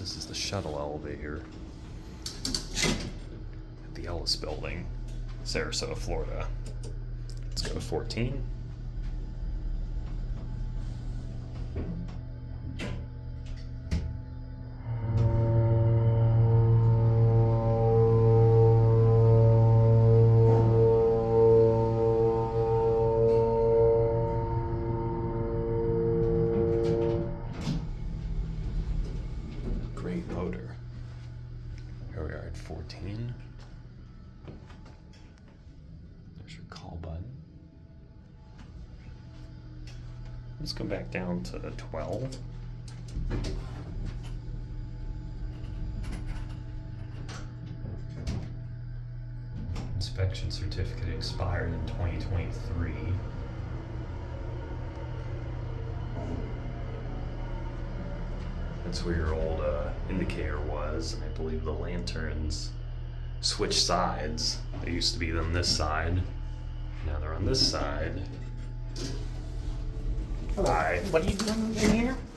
This is the Shuttle elevator at the Ellis building, Sarasota, Florida. Let's go to 14. Great motor. Here we are at 14. There's your call button. Let's go back down to 12. Inspection certificate expired in 2023. That's where your old indicator was. I believe the lanterns switched sides. They used to be on this side. Now they're on this side. Hello. Hi. What are you doing in here?